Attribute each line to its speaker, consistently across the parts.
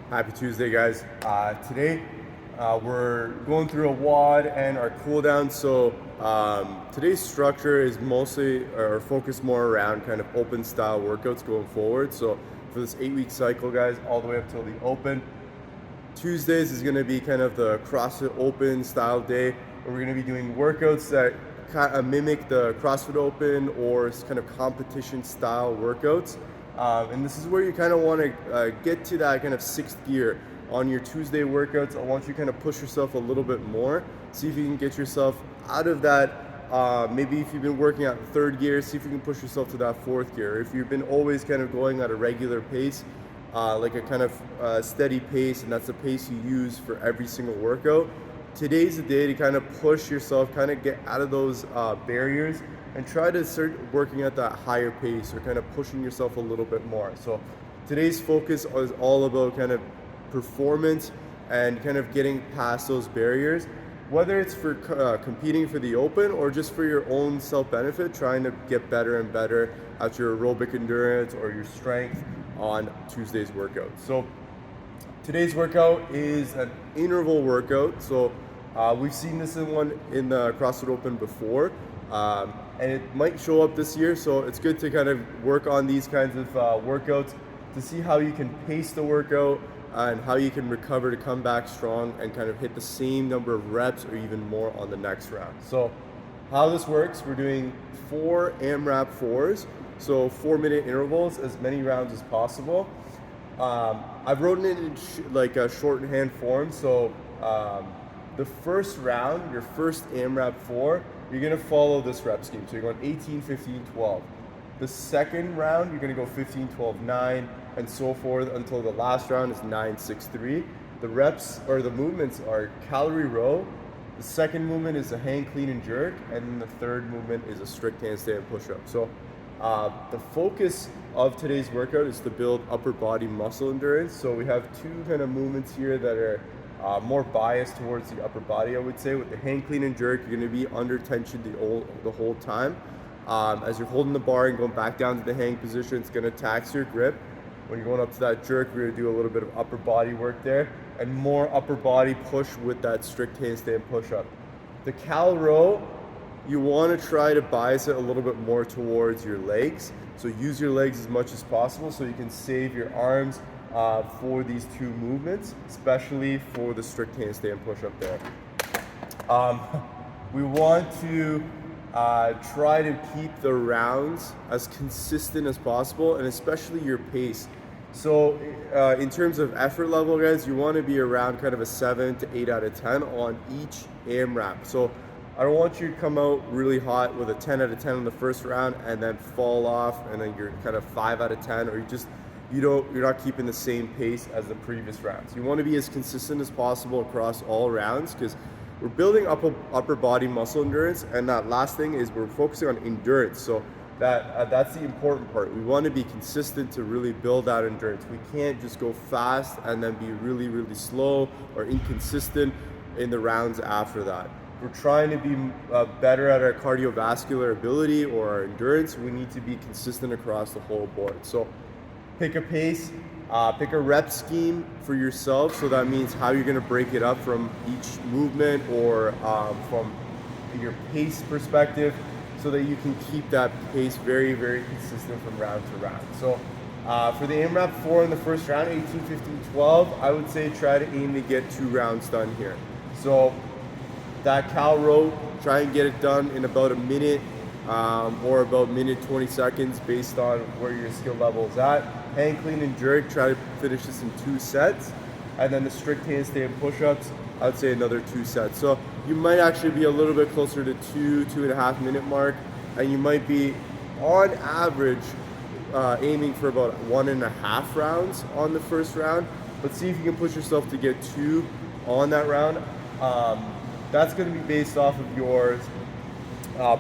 Speaker 1: Happy Tuesday, guys. Today we're going through a WOD and our cool down. So today's structure is mostly or focused more around kind of open style workouts going forward. So for this 8-week cycle, guys, all the way up till the open. Tuesdays is going to be kind of the CrossFit Open style day, where we're going to be doing workouts that kind of mimic the CrossFit Open or kind of competition style workouts. And this is where you kind of want to get to that kind of sixth gear on your Tuesday workouts. I want you to kind of push yourself a little bit more. See if you can get yourself out of that. Maybe if you've been working at third gear, see if you can push yourself to that fourth gear. If you've been always kind of going at a regular pace, like a kind of steady pace, and that's the pace you use for every single workout, today's the day to kind of push yourself, kind of get out of those barriers and try to start working at that higher pace or kind of pushing yourself a little bit more. So today's focus is all about kind of performance and kind of getting past those barriers, whether it's for competing for the open or just for your own self-benefit, trying to get better and better at your aerobic endurance or your strength on Tuesday's workout. So today's workout is an interval workout. So we've seen this in the CrossFit Open before, and it might show up this year. So it's good to kind of work on these kinds of workouts to see how you can pace the workout and how you can recover to come back strong and kind of hit the same number of reps or even more on the next round. So how this works, we're doing 4 AMRAP 4s, so 4-minute intervals, as many rounds as possible. I've written it in like a shorthand form. So the first round, your first AMRAP 4, you're gonna follow this rep scheme. So you're going 18, 15, 12. The second round, you're gonna go 15, 12, 9, and so forth until the last round is 9, 6, 3. The reps or the movements are calorie row. The second movement is a hang, clean, and jerk, and then the third movement is a strict handstand push-up. So the focus of today's workout is to build upper body muscle endurance. So we have 2 kind of movements here that are more biased towards the upper body, I would say. With the hang, clean, and jerk, you're going to be under tension the whole time. As you're holding the bar and going back down to the hang position, it's going to tax your grip. When you're going up to that jerk, we're going to do a little bit of upper body work there and more upper body push with that strict handstand push-up. The cal row, you want to try to bias it a little bit more towards your legs. So use your legs as much as possible so you can save your arms for these 2 movements, especially for the strict handstand push-up there. We want to try to keep the rounds as consistent as possible, and especially your pace. So in terms of effort level, guys, you want to be around kind of a 7 to 8 out of 10 on each AMRAP. So I don't want you to come out really hot with a 10 out of 10 in the first round and then fall off and then you're kind of 5 out of 10, or you're not keeping the same pace as the previous rounds. You want to be as consistent as possible across all rounds, because we're building upper body muscle endurance, and that last thing is we're focusing on endurance. So that's the important part. We want to be consistent to really build that endurance. We can't just go fast and then be really, really slow or inconsistent in the rounds after that. We're trying to be better at our cardiovascular ability or our endurance. We need to be consistent across the whole board. So pick a pace, pick a rep scheme for yourself. So that means how you're going to break it up from each movement or from your pace perspective, so that you can keep that pace very, very consistent from round to round. So for the AMRAP 4 in the first round, 18, 15, 12, I would say try to aim to get 2 rounds done here. So that cal row, try and get it done in about a minute or about minute 20 seconds based on where your skill level is at. Hang, clean, and jerk, try to finish this in 2 sets. And then the strict handstand push-ups, I would say another 2 sets. So you might actually be a little bit closer to 2.5 minute mark, and you might be on average aiming for about 1.5 rounds on the first round, but see if you can push yourself to get 2 on that round. That's going to be based off of your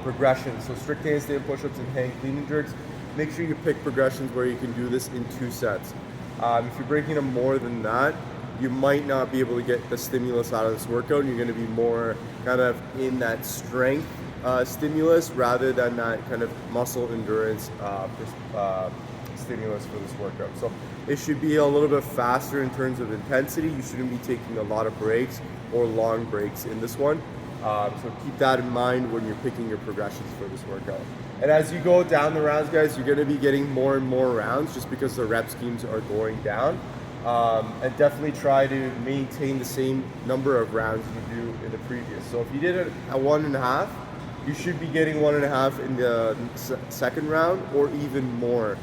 Speaker 1: progression. So strict handstand push-ups and hang, clean, and jerks, make sure you pick progressions where you can do this in 2 sets. If you're breaking them more than that, you might not be able to get the stimulus out of this workout, and you're going to be more kind of in that strength stimulus rather than that kind of muscle endurance stimulus for this workout. So it should be a little bit faster in terms of intensity. You shouldn't be taking a lot of breaks or long breaks in this one. So keep that in mind when you're picking your progressions for this workout. And as you go down the rounds, guys, you're gonna be getting more and more rounds just because the rep schemes are going down. And definitely try to maintain the same number of rounds you do in the previous. So if you did it at 1.5, you should be getting 1.5 in the second round or even more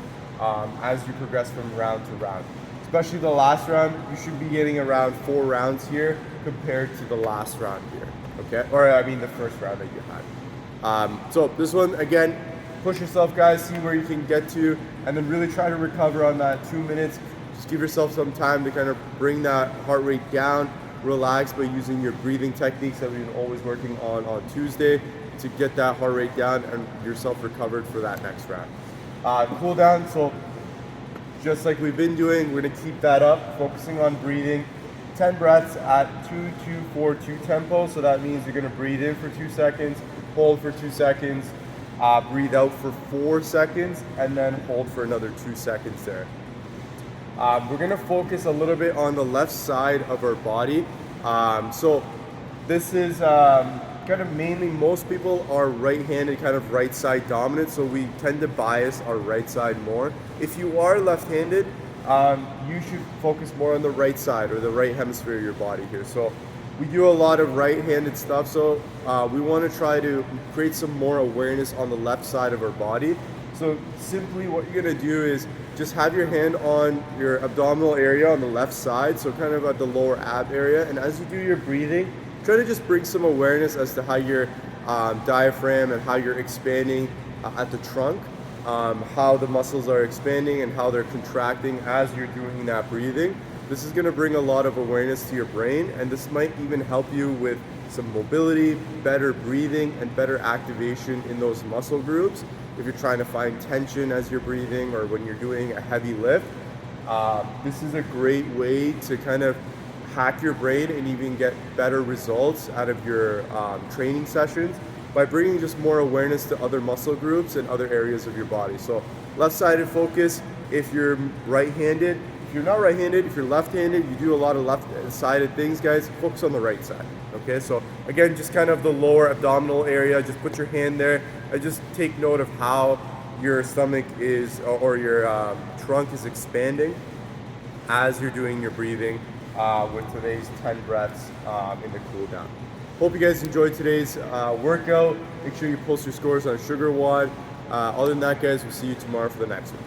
Speaker 1: as you progress from round to round. Especially the last round, you should be getting around 4 rounds here compared to the last round here, okay? Or I mean the first round that you had. So this one, again, push yourself, guys, see where you can get to, and then really try to recover on that 2 minutes. Just give yourself some time to kind of bring that heart rate down, relax by using your breathing techniques that we've been always working on Tuesday to get that heart rate down and yourself recovered for that next round. Cool down, so just like we've been doing, we're gonna keep that up, focusing on breathing. 10 breaths at 2-2-4-2 tempo, so that means you're gonna breathe in for 2 seconds, hold for 2 seconds, breathe out for 4 seconds, and then hold for another 2 seconds there. We're gonna focus a little bit on the left side of our body. So this is kind of mainly, most people are right-handed, kind of right side dominant, so we tend to bias our right side more. If you are left-handed, you should focus more on the right side or the right hemisphere of your body here. So we do a lot of right-handed stuff, so we want to try to create some more awareness on the left side of our body. So simply what you're going to do is just have your hand on your abdominal area on the left side, so kind of at the lower ab area, and as you do your breathing, try to just bring some awareness as to how your diaphragm and how you're expanding at the trunk, how the muscles are expanding and how they're contracting as you're doing that breathing. This is going to bring a lot of awareness to your brain, and this might even help you with some mobility, better breathing, and better activation in those muscle groups if you're trying to find tension as you're breathing or when you're doing a heavy lift. This is a great way to kind of hack your brain and even get better results out of your training sessions by bringing just more awareness to other muscle groups and other areas of your body. So left-sided focus if you're right-handed. If you're not right-handed, if you're left-handed, you do a lot of left-sided things, guys, focus on the right side, okay? So again, just kind of the lower abdominal area, just put your hand there and just take note of how your stomach is or your trunk is expanding as you're doing your breathing with today's 10 breaths in the cool down. Hope you guys enjoyed today's workout. Make sure you post your scores on Cfw Wod. Other than that, guys, we'll see you tomorrow for the next one.